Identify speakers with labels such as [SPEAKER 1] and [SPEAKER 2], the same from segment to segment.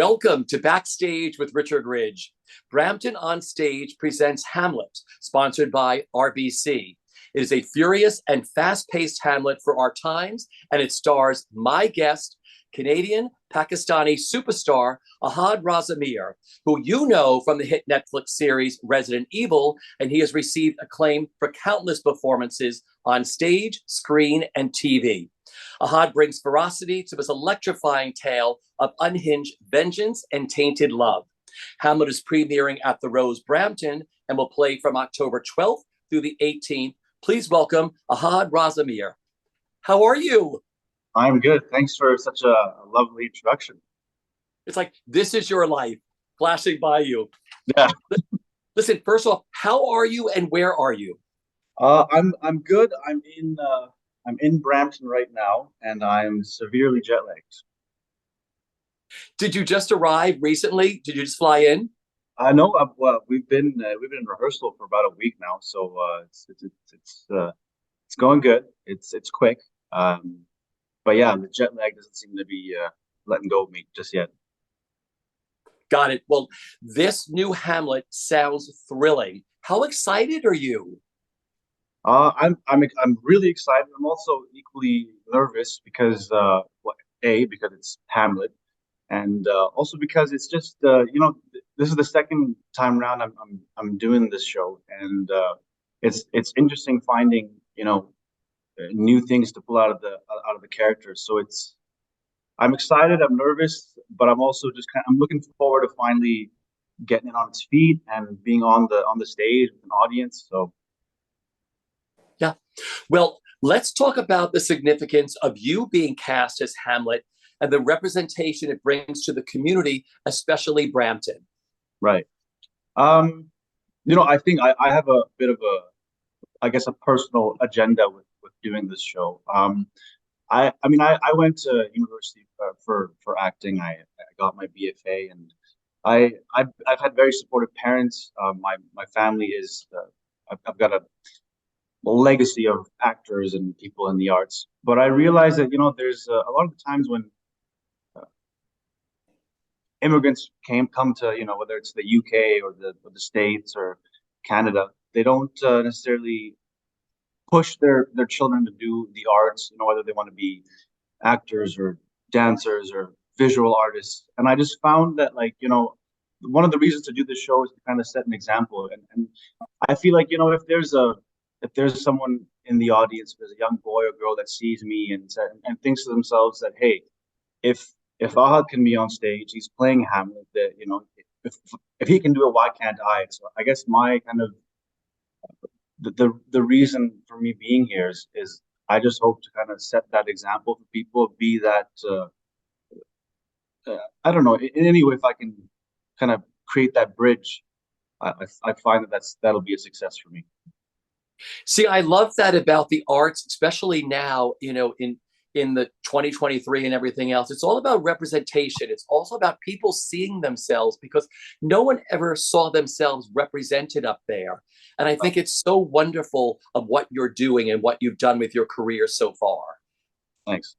[SPEAKER 1] Welcome to Backstage with Richard Ridge. Brampton On Stage presents Hamlet, sponsored by RBC. It is a furious and fast-paced Hamlet for our times, and it stars my guest, Canadian-Pakistani superstar Ahad Raza Mir, who you know from the hit Netflix series Resident Evil, and he has received acclaim for countless performances on stage, screen, and TV. Ahad brings ferocity to his electrifying tale of unhinged vengeance and tainted love. Hamlet is premiering at the Rose Brampton and will play from October 12th through the 18th. Please welcome Ahad Raza Mir. How are you?
[SPEAKER 2] I'm good. Thanks for such a lovely introduction.
[SPEAKER 1] It's like, this is your life flashing by you.
[SPEAKER 2] Yeah.
[SPEAKER 1] Listen, first off, how are you and where are you?
[SPEAKER 2] I'm good. I'm in Brampton right now, and I'm severely jet lagged.
[SPEAKER 1] Did you just arrive recently? Did you just fly in?
[SPEAKER 2] No, well, we've been in rehearsal for about a week now, so it's going good. It's quick, but yeah, the jet lag doesn't seem to be letting go of me just yet.
[SPEAKER 1] Got it. Well, this new Hamlet sounds thrilling. How excited are you?
[SPEAKER 2] I'm really excited. I'm also equally nervous because because it's Hamlet, and also because it's just this is the second time around I'm doing this show, and it's interesting finding new things to pull out of the characters. So I'm excited, I'm nervous, but I'm also I'm looking forward to finally getting it on its feet and being on the stage with an audience. So.
[SPEAKER 1] Yeah. Well, let's talk about the significance of you being cast as Hamlet and the representation it brings to the community, especially Brampton.
[SPEAKER 2] Right. I think I have a bit of a personal agenda with doing this show. I went to university for acting. I got my BFA, and I've had very supportive parents. My family is I've got a legacy of actors and people in the arts. But I realize that there's a lot of the times when immigrants come to whether it's the UK or the States or Canada, they don't necessarily push their children to do the arts, whether they want to be actors or dancers or visual artists. And I just found that one of the reasons to do this show is to kind of set an example. And I feel like if there's someone in the audience, if there's a young boy or girl that sees me and thinks to themselves that, hey, if Ahad can be on stage, he's playing Hamlet, that if he can do it, why can't I? So I guess my kind of the reason for me being here is I just hope to kind of set that example for people, be that I don't know, in any way, if I can kind of create that bridge, I find that'll be a success for me.
[SPEAKER 1] See, I love that about the arts, especially now, in the 2023 and everything else. It's all about representation. It's also about people seeing themselves, because no one ever saw themselves represented up there. And I think it's so wonderful of what you're doing and what you've done with your career so far.
[SPEAKER 2] Thanks.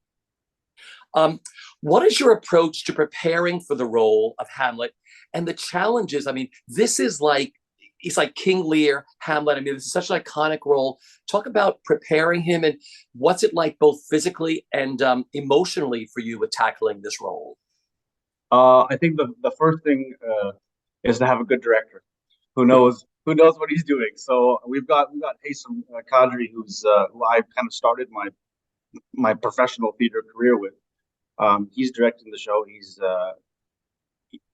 [SPEAKER 1] What is your approach to preparing for the role of Hamlet and the challenges? I mean, he's like King Lear, Hamlet. I mean, this is such an iconic role. Talk about preparing him, and what's it like both physically and emotionally for you with tackling this role?
[SPEAKER 2] I think the first thing is to have a good director who knows what he's doing. So we've got Hasem Kadri, who I kind of started my professional theater career with. He's directing the show. He's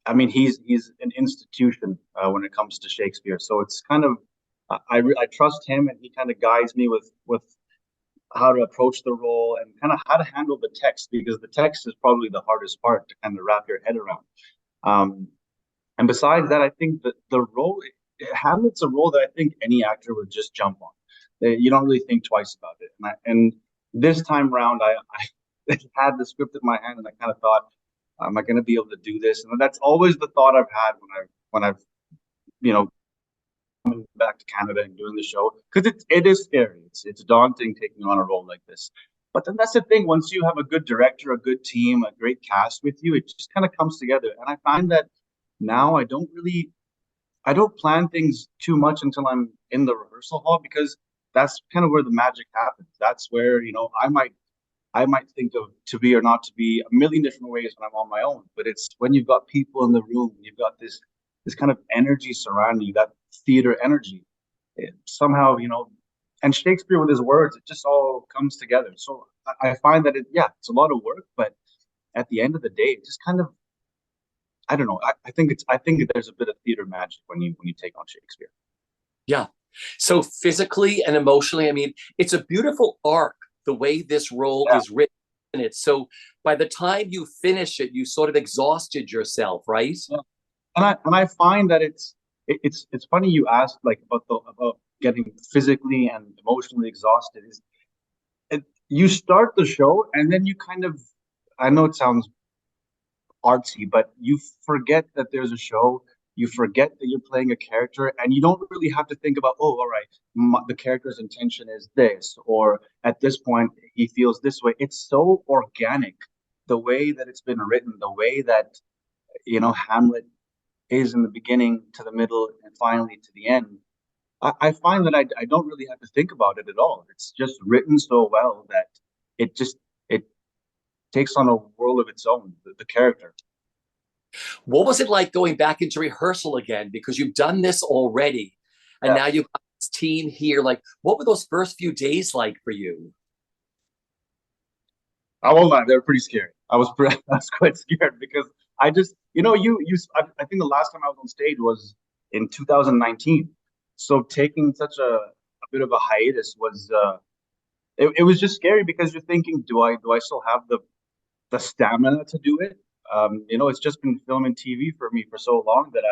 [SPEAKER 2] an institution when it comes to Shakespeare. So it's kind of I trust him, and he kind of guides me with how to approach the role and kind of how to handle the text, because the text is probably the hardest part to kind of wrap your head around. And besides that, I think that the role Hamlet's a role that I think any actor would just jump on. You don't really think twice about it. And this time round, I had the script in my hand, and I kind of thought, am I going to be able to do this? And that's always the thought I've had when I've coming back to Canada and doing the show, because it is scary. It's daunting taking on a role like this. But then that's the thing. Once you have a good director, a good team, a great cast with you, it just kind of comes together. And I find that now I don't plan things too much until I'm in the rehearsal hall because that's kind of where the magic happens. That's where, I might think of to be or not to be a million different ways when I'm on my own. But it's when you've got people in the room, you've got this kind of energy surrounding you, that theater energy. It, somehow, and Shakespeare with his words, it just all comes together. So I find that it's a lot of work, but at the end of the day, it just kind of, I don't know. I think there's a bit of theater magic when you take on Shakespeare.
[SPEAKER 1] Yeah. So physically and emotionally, I mean, it's a beautiful arc, the way this role
[SPEAKER 2] Yeah.
[SPEAKER 1] is written in it. So by the time you finish it, you sort of exhausted yourself, right?
[SPEAKER 2] Yeah. And I find that it's funny you asked like about getting physically and emotionally exhausted. You start the show and then you kind of, I know it sounds artsy, but you forget that there's a show. You forget that you're playing a character, and you don't really have to think about, oh, all right, the character's intention is this, or at this point he feels this way. It's so organic, the way that it's been written, the way that Hamlet is in the beginning to the middle and finally to the end. I find that I don't really have to think about it at all. It's just written so well that it takes on a world of its own, the character.
[SPEAKER 1] What was it like going back into rehearsal again? Because you've done this already, and
[SPEAKER 2] Yeah.
[SPEAKER 1] now you've got this team here. Like, what were those first few days like for you?
[SPEAKER 2] I won't lie, they were pretty scary. I was quite scared because I just, I think the last time I was on stage was in 2019. So taking such a bit of a hiatus was, it was just scary because you're thinking, do I still have the stamina to do it? It's just been film and TV for me for so long that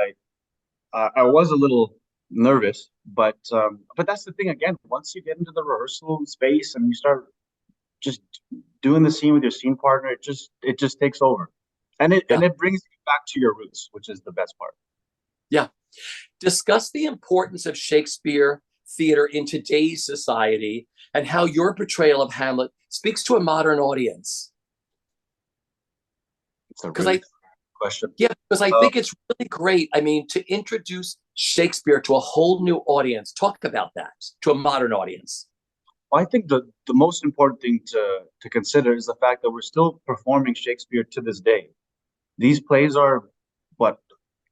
[SPEAKER 2] I was a little nervous, but that's the thing again. Once you get into the rehearsal space and you start just doing the scene with your scene partner, it just takes over, and it
[SPEAKER 1] Yeah.
[SPEAKER 2] and it brings you back to your roots, which is the best part.
[SPEAKER 1] Yeah. Discuss the importance of Shakespeare theater in today's society and how your portrayal of Hamlet speaks to a modern audience.
[SPEAKER 2] It's a
[SPEAKER 1] Because
[SPEAKER 2] really good question.
[SPEAKER 1] yeah, because I
[SPEAKER 2] Uh,
[SPEAKER 1] think it's really great. I mean, to introduce Shakespeare to a whole new audience, talk about that to a modern audience.
[SPEAKER 2] I think the most important thing to consider is the fact that we're still performing Shakespeare to this day. These plays are what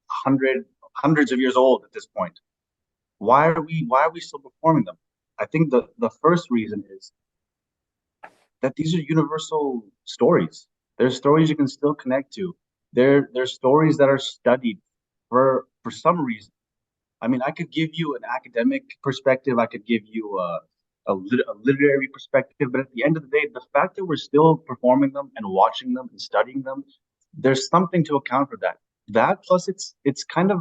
[SPEAKER 2] hundreds of years old at this point. Why are we still performing them? I think the first reason is that these are universal stories. They're stories you can still connect to. They're stories that are studied for some reason. I mean, I could give you an academic perspective. I could give you a literary perspective. But at the end of the day, the fact that we're still performing them and watching them and studying them, there's something to account for that. That plus it's kind of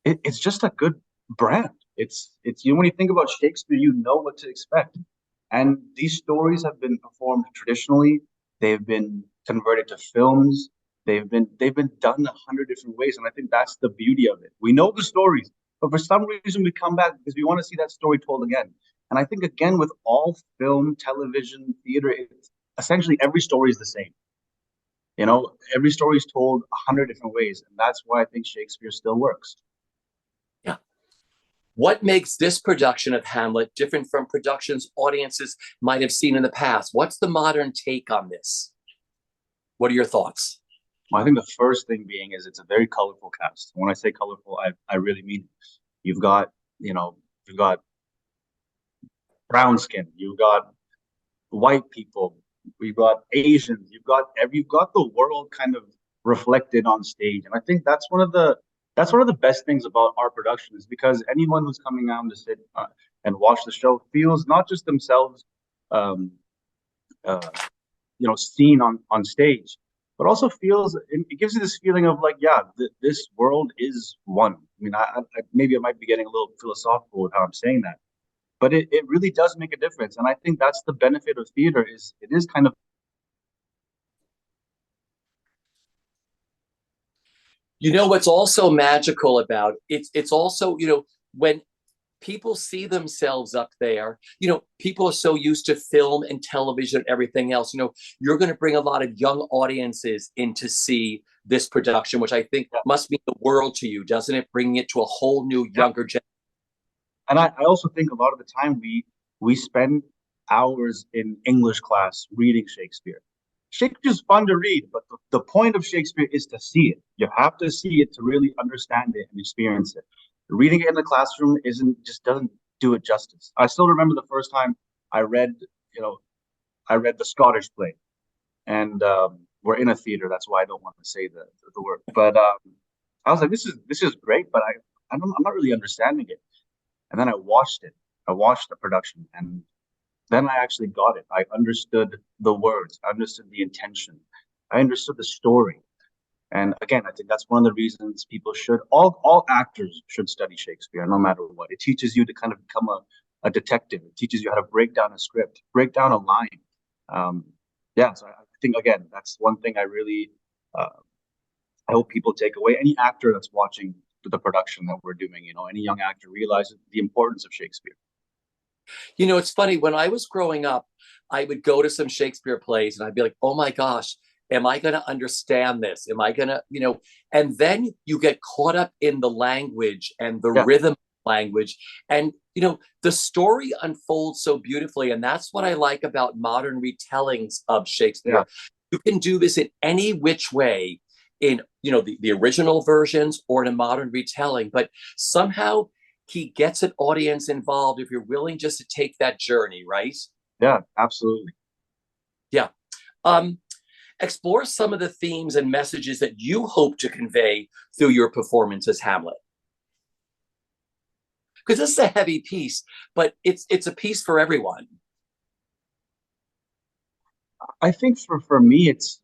[SPEAKER 2] it's just a good brand. It's when you think about Shakespeare, you know what to expect. And these stories have been performed traditionally. They've been converted to films. They've been done 100 different ways, and I think that's the beauty of it. We know the stories, but for some reason we come back because we want to see that story told again. And I think again with all film, television, theater, it's essentially every story is the same. Every story is told 100 different ways, and that's why I think Shakespeare still works.
[SPEAKER 1] Yeah. What makes this production of Hamlet different from productions audiences might have seen in the past? What's the modern take on this? What are your thoughts?
[SPEAKER 2] Well, I think the first thing being is it's a very colorful cast. When I say colorful, I really mean it. You've got, you've got brown skin, you've got white people, you've got Asians, you've got the world kind of reflected on stage. And I think that's one of the best things about our production is because anyone who's coming out to sit and watch the show feels not just themselves um, uh, seen on stage, but also feels it gives you this feeling of like, yeah, this world is one. I mean, maybe I might be getting a little philosophical with how I'm saying that, but it really does make a difference, and I think that's the benefit of theater is it is kind of.
[SPEAKER 1] You know what's also magical about it, it's also, when people see themselves up there. People are so used to film and television and everything else. You're going to bring a lot of young audiences in to see this production, which I think must mean the world to you, doesn't it? Bringing it to a whole new, younger generation.
[SPEAKER 2] And I also think a lot of the time we spend hours in English class reading Shakespeare. Shakespeare's fun to read, but the point of Shakespeare is to see it. You have to see it to really understand it and experience it. Reading it in the classroom doesn't do it justice. I still remember the first time I read, I read the Scottish play, and we're in a theater. That's why I don't want to say the word. But I was like, this is great, but I'm not really understanding it. And then I watched it. I watched the production, and then I actually got it. I understood the words. I understood the intention. I understood the story. And again, I think that's one of the reasons people all actors should study Shakespeare, no matter what. It teaches you to kind of become a detective. It teaches you how to break down a script, break down a line. So I think, again, that's one thing I really I hope people take away. Any actor that's watching the production that we're doing, any young actor realizes the importance of Shakespeare.
[SPEAKER 1] It's funny, when I was growing up, I would go to some Shakespeare plays and I'd be like, oh my gosh, am I going to understand this? Am I going to, and then you get caught up in the language and the rhythm language. And, the story unfolds so beautifully. And that's what I like about modern retellings of Shakespeare. Yeah. You can do this in any which way, in, the original versions or in a modern retelling, but somehow he gets an audience involved if you're willing just to take that journey, right?
[SPEAKER 2] Yeah, absolutely.
[SPEAKER 1] Yeah. Explore some of the themes and messages that you hope to convey through your performance as Hamlet. Because this is a heavy piece, but it's a piece for everyone.
[SPEAKER 2] I think for me, it's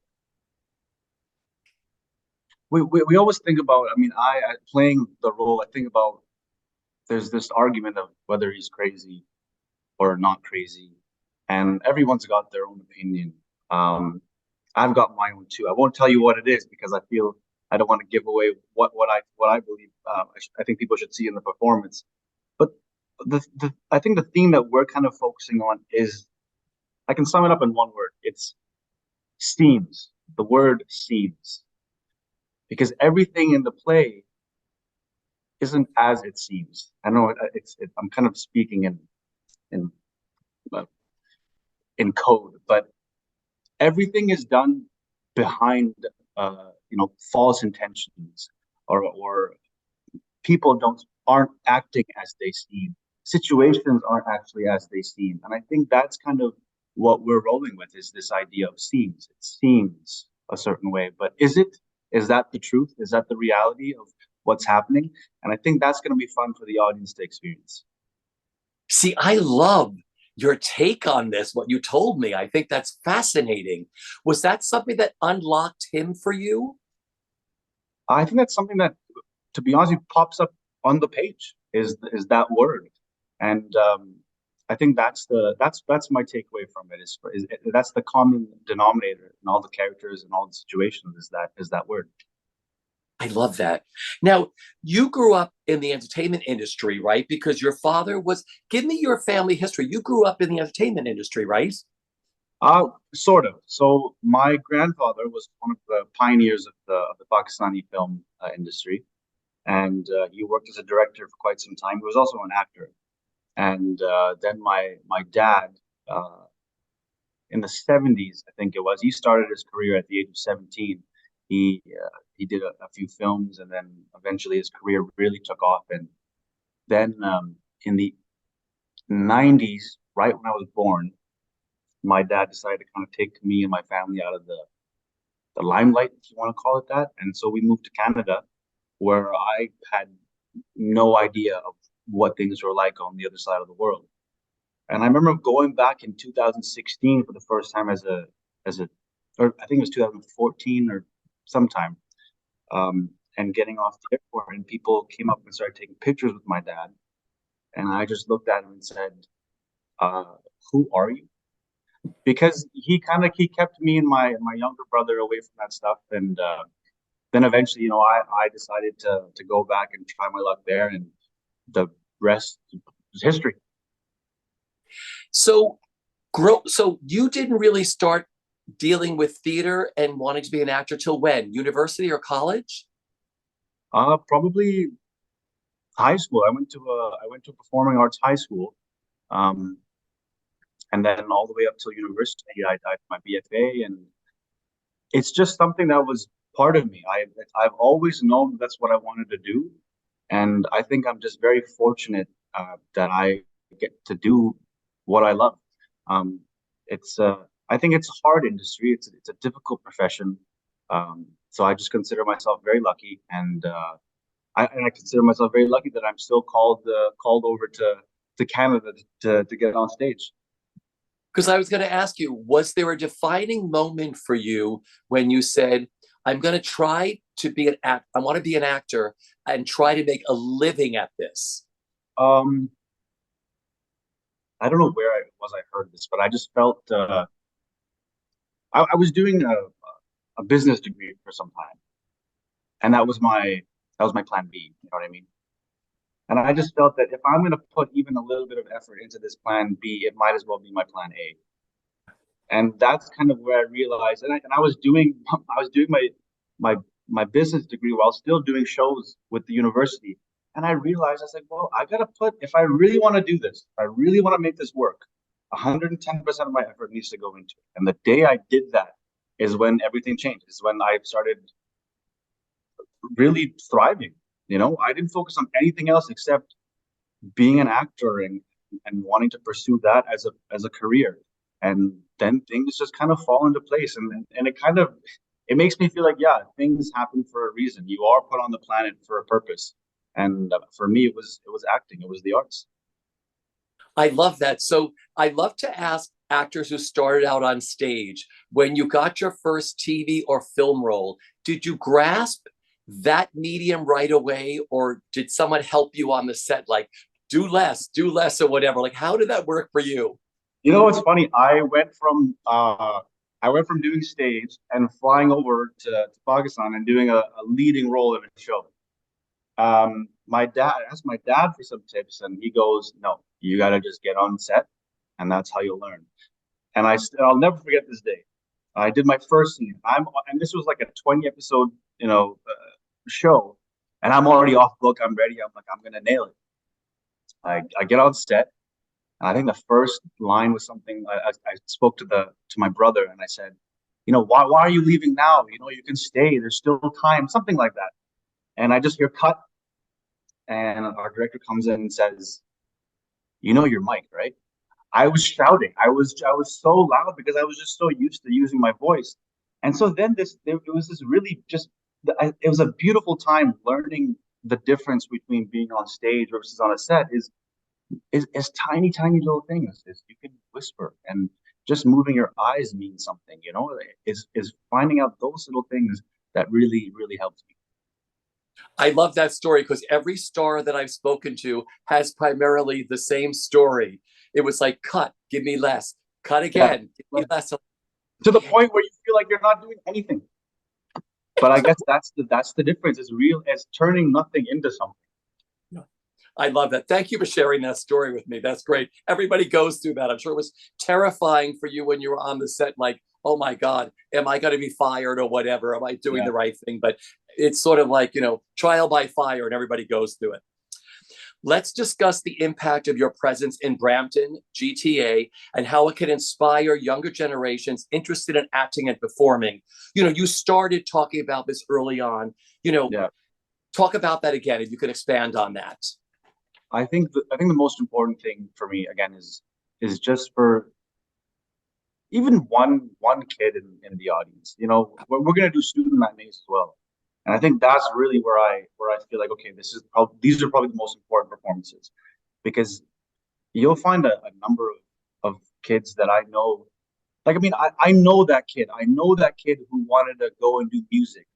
[SPEAKER 2] we always think about. I mean, I playing the role. I think about there's this argument of whether he's crazy or not crazy, and everyone's got their own opinion. I've got my own too. I won't tell you what it is because I feel I don't want to give away what I believe. I think people should see in the performance. But I think the theme that we're kind of focusing on is, I can sum it up in one word. It's seems. The word seems, because everything in the play isn't as it seems. I know I'm kind of speaking in code, but everything is done behind false intentions, or people aren't acting as they seem. Situations aren't actually as they seem, and I think that's kind of what we're rolling with, is this idea of seems. It seems a certain way, but is it? Is that the truth? Is that the reality of what's happening? And I think that's going to be fun for the audience to experience.
[SPEAKER 1] See, I love your take on this, what you told me. I think that's fascinating. Was that something that unlocked him for you?
[SPEAKER 2] I think that's something that, to be honest, pops up on the page, is that word. And I think that's my takeaway from it, is that's the common denominator in all the characters and all the situations, is that word.
[SPEAKER 1] I love that. Now, you grew up in the entertainment industry, right? Because your father was, give me your family history. You grew up in the entertainment industry, right?
[SPEAKER 2] Sort of. So my grandfather was one of the pioneers of the Pakistani film industry, and he worked as a director for quite some time. He was also an actor. And then my dad, in the 70s, I think it was, he started his career at the age of 17. He did a few films, and then eventually his career really took off. And then in the 90s, right when I was born, my dad decided to kind of take me and my family out of the limelight, if you want to call it that. And so we moved to Canada, where I had no idea of what things were like on the other side of the world. And I remember going back in 2016 for the first time or I think it was 2014 or sometime, and getting off the airport, and people came up and started taking pictures with my dad. And I just looked at him and said, who are you? Because he kept me and my younger brother away from that stuff. And then eventually, I decided to go back and try my luck there. And the rest is history.
[SPEAKER 1] So so you didn't really start dealing with theater and wanting to be an actor till when? University or college?
[SPEAKER 2] Probably high school. I went to a performing arts high school, um, and then all the way up till university, I did my BFA, and it's just something that was part of me. I've always known that's what I wanted to do, and I think I'm just very fortunate that I get to do what I love. Um, it's I think it's a hard industry. It's a difficult profession. So I just consider myself very lucky, and I consider myself very lucky that I'm still called over to Canada to get on stage.
[SPEAKER 1] Because I was going to ask you, was there a defining moment for you when you said, I'm going to try to be an act, I want to be an actor and try to make a living at this?
[SPEAKER 2] Um, I don't know where I heard this, but I just felt I was doing a business degree for some time, and that was my plan B. You know what I mean? And I just felt that if I'm going to put even a little bit of effort into this plan B, it might as well be my plan A. And that's kind of where I realized, and I was doing I was doing my my business degree while still doing shows with the university. And I realized I was like, well, I gotta put if I really want to do this, if I really want to make this work, 110% of my effort needs to go into it. And the day I did that is when everything changed. Is when I started really thriving. You know, I didn't focus on anything else except being an actor and wanting to pursue that as a career. And then things just kind of fall into place, and it makes me feel like, yeah, things happen for a reason. You are put on the planet for a purpose. And for me, it was acting, it was the arts.
[SPEAKER 1] I love that. So I love to ask actors who started out on stage, when you got your first TV or film role, did you grasp that medium right away, or did someone help you on the set, like do less, or whatever? Like, how did that work for you?
[SPEAKER 2] You know what's funny? I went from doing stage and flying over to Pakistan and doing a leading role in a show. My dad I asked my dad for some tips, and he goes, "No, you got to just get on set, and that's how you'll learn." And I'll never forget this day. I did my first scene. And this was like a 20 episode, show, and I'm already off book. I'm ready. I'm like, I'm gonna nail it. I get on set, and I think the first line was something I spoke to my brother, and I said, why are you leaving now? You can stay. There's still time, something like that. And I just hear cut, and our director comes in and says, your mic, right? I was shouting. I was so loud because I was just so used to using my voice. And so then it was this really just it was a beautiful time learning the difference between being on stage versus on a set is tiny, tiny little things. Is you can whisper, and just moving your eyes means something, is finding out those little things that really, really helps me.
[SPEAKER 1] I love that story because every star that I've spoken to has primarily the same story. It was like, cut, give me less, cut
[SPEAKER 2] Yeah.
[SPEAKER 1] again, give me less.
[SPEAKER 2] To the point where you feel like you're not doing anything. But I guess that's the difference. It's turning nothing into something.
[SPEAKER 1] I love that. Thank you for sharing that story with me. That's great. Everybody goes through that. I'm sure it was terrifying for you when you were on the set, like, oh my God, am I going to be fired or whatever? Am I doing the right thing? But it's sort of like, trial by fire, and everybody goes through it. Let's discuss the impact of your presence in Brampton, GTA, and how it can inspire younger generations interested in acting and performing. You started talking about this early on. Talk about that again, if you could expand on that.
[SPEAKER 2] I think the most important thing for me again is just for even one kid in the audience. We're gonna do student matinees as well, and I think that's really where I feel like, okay, these are probably the most important performances, because you'll find a number of kids that I know. Like, I mean, I know that kid. I know that kid who wanted to go and do music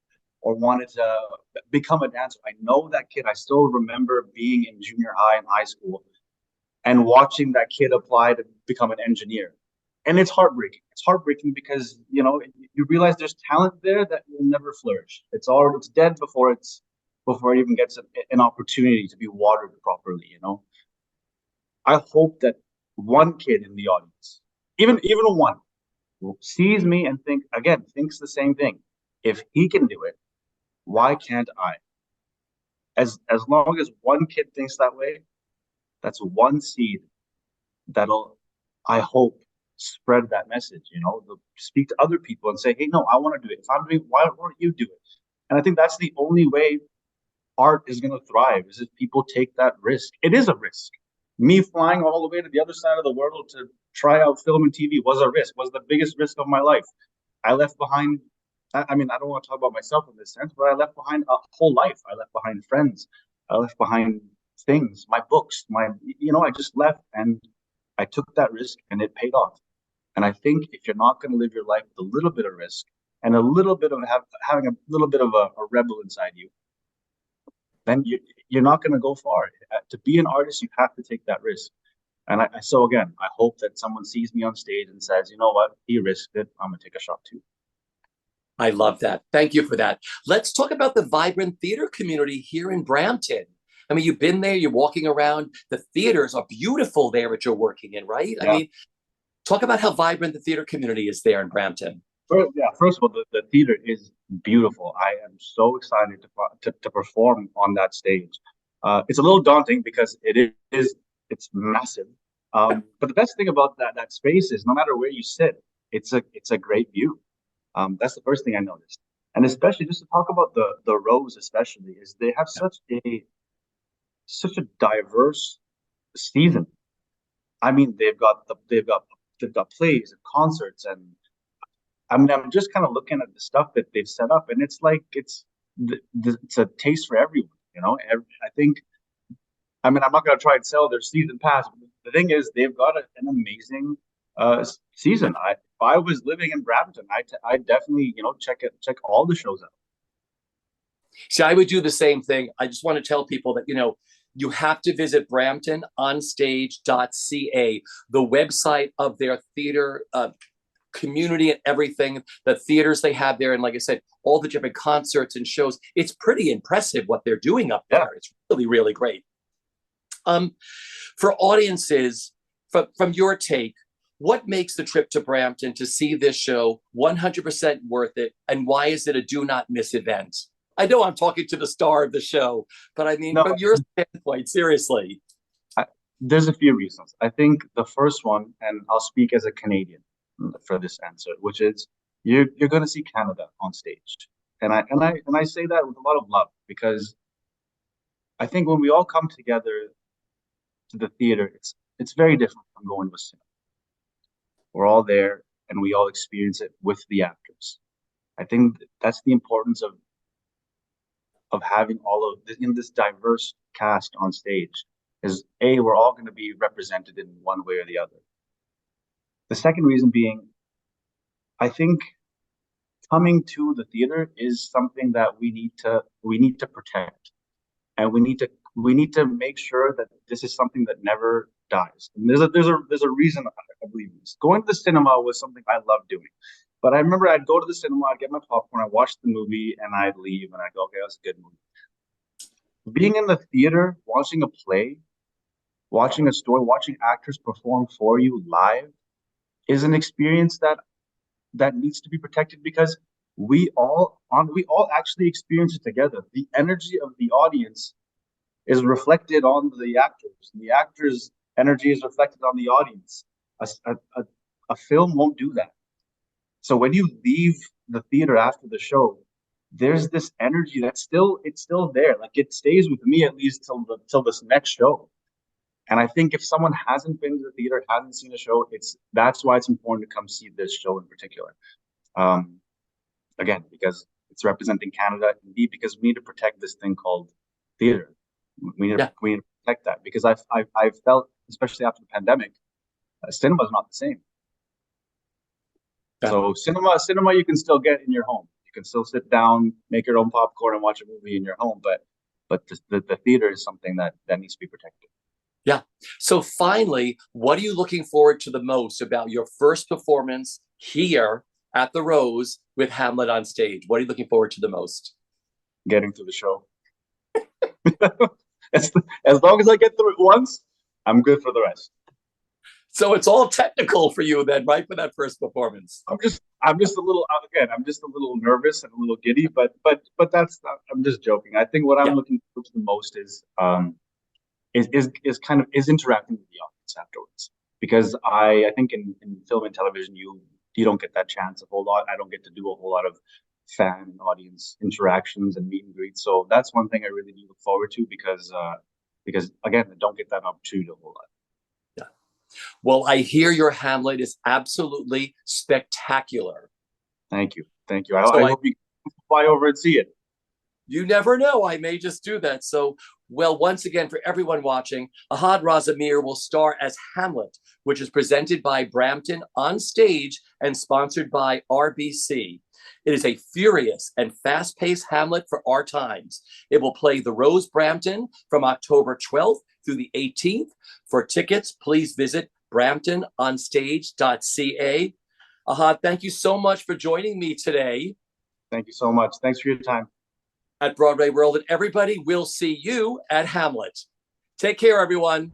[SPEAKER 2] or wanted to become a dancer. I know that kid. I still remember being in junior high and high school and watching that kid apply to become an engineer. And it's heartbreaking. It's heartbreaking because, you realize there's talent there that will never flourish. It's dead before it even gets an opportunity to be watered properly. I hope that one kid in the audience, even one, sees me and thinks the same thing. If he can do it, why can't I? As long as one kid thinks that way, that's one seed that'll, I hope, spread that message. They'll speak to other people and say, hey, no, I want to do it. If I'm doing it, why don't you do it? And I think that's the only way art is going to thrive, is if people take that risk. It is a risk. Me flying all the way to the other side of the world to try out film and TV was a risk, was the biggest risk of my life. I left behind, I mean, I don't want to talk about myself in this sense, but I left behind a whole life. I left behind friends. I left behind things, my books, I just left, and I took that risk and it paid off. And I think if you're not going to live your life with a little bit of risk and a little bit of having a little bit of a rebel inside you, then you're not going to go far. To be an artist, you have to take that risk. And so again, I hope that someone sees me on stage and says, you know what, he risked it. I'm going to take a shot too.
[SPEAKER 1] I love that. Thank you for that. Let's talk about the vibrant theater community here in Brampton. I mean, you've been there, you're walking around. The theaters are beautiful there that you're working in, right? Yeah. I mean, talk about how vibrant the theater community is there in Brampton.
[SPEAKER 2] First of all, the theater is beautiful. I am so excited to perform on that stage. It's a little daunting because it's massive. But the best thing about that space is no matter where you sit, it's a great view. That's the first thing I noticed. And especially just to talk about the rows, especially, is they have such a diverse season. I mean, they've got plays and concerts, and I mean, I'm just kind of looking at the stuff that they've set up, and it's like it's a taste for everyone. I think. I mean, I'm not going to try and sell their season pass. But the thing is, they've got an amazing season. If I was living in Brampton, I definitely check all the shows out.
[SPEAKER 1] See, I would do the same thing. I just want to tell people that you have to visit BramptonOnStage.ca, the website of their theater community and everything, the theaters they have there. And like I said, all the different concerts and shows. It's pretty impressive what they're doing up there. It's really, really great. For audiences, from your take, what makes the trip to Brampton to see this show 100% worth it? And why is it a do not miss event? I know I'm talking to the star of the show, but I mean, from your standpoint, seriously.
[SPEAKER 2] There's a few reasons. I think the first one, and I'll speak as a Canadian for this answer, which is you're going to see Canada on stage. And I say that with a lot of love, because I think when we all come together to the theater, it's very different from going to a cinema. We're all there and we all experience it with the actors. I think that's the importance of having all of this diverse cast on stage, is we're all going to be represented in one way or the other. The second reason being, I think coming to the theater is something that we need to protect, and we need to make sure that this is something that never dies. And there's a reason I believe this. Going to the cinema was something I loved doing. But I remember I'd go to the cinema, I'd get my popcorn, I'd watch the movie, and I'd leave, and I'd go, okay, that's a good movie. Being in the theater, watching a play, watching a story, watching actors perform for you live is an experience that needs to be protected, because we all actually experience it together. The energy of the audience is reflected on the actors, and the actors' energy is reflected on the audience. A film won't do that. So when you leave the theater after the show, there's this energy it's still there. Like, it stays with me at least till this next show. And I think if someone hasn't been to the theater, hasn't seen a show, that's why it's important to come see this show in particular. Again, because it's representing Canada, and B, because we need to protect this thing called theater. We need to protect that, because I've felt, especially after the pandemic, cinema is not the same. Yeah. So cinema you can still get in your home. You can still sit down, make your own popcorn, and watch a movie in your home. But the theater is something that needs to be protected.
[SPEAKER 1] Yeah. So finally, what are you looking forward to the most about your first performance here at the Rose with Hamlet on Stage? What are you looking forward to the most?
[SPEAKER 2] Getting through the show. As long as I get through it once, I'm good for the rest.
[SPEAKER 1] So it's all technical for you then, right, for that first performance?
[SPEAKER 2] I'm just a little again. I'm just a little nervous and a little giddy, but that's I'm just joking. I think what I'm
[SPEAKER 1] Yeah.
[SPEAKER 2] looking forward to the most is kind of is interacting with the audience afterwards, because I think in film and television you don't get that chance a whole lot. I don't get to do a whole lot of fan and audience interactions and meet and greets. So that's one thing I really do look forward to, because again, I don't get that opportunity a whole lot.
[SPEAKER 1] Yeah. Well, I hear your Hamlet is absolutely spectacular.
[SPEAKER 2] Thank you. I
[SPEAKER 1] So
[SPEAKER 2] hope you can fly over and see it.
[SPEAKER 1] You never know. I may just do that. So, well, once again, for everyone watching, Ahad Raza Mir will star as Hamlet, which is presented by Brampton On Stage and sponsored by RBC. It is a furious and fast-paced Hamlet for our times. It will play the Rose Brampton from October 12th through the 18th. For tickets, please visit bramptononstage.ca. Ahad, thank you so much for joining me today.
[SPEAKER 2] Thank you so much. Thanks for your time.
[SPEAKER 1] At BroadwayWorld, and everybody will see you at Hamlet. Take care, everyone.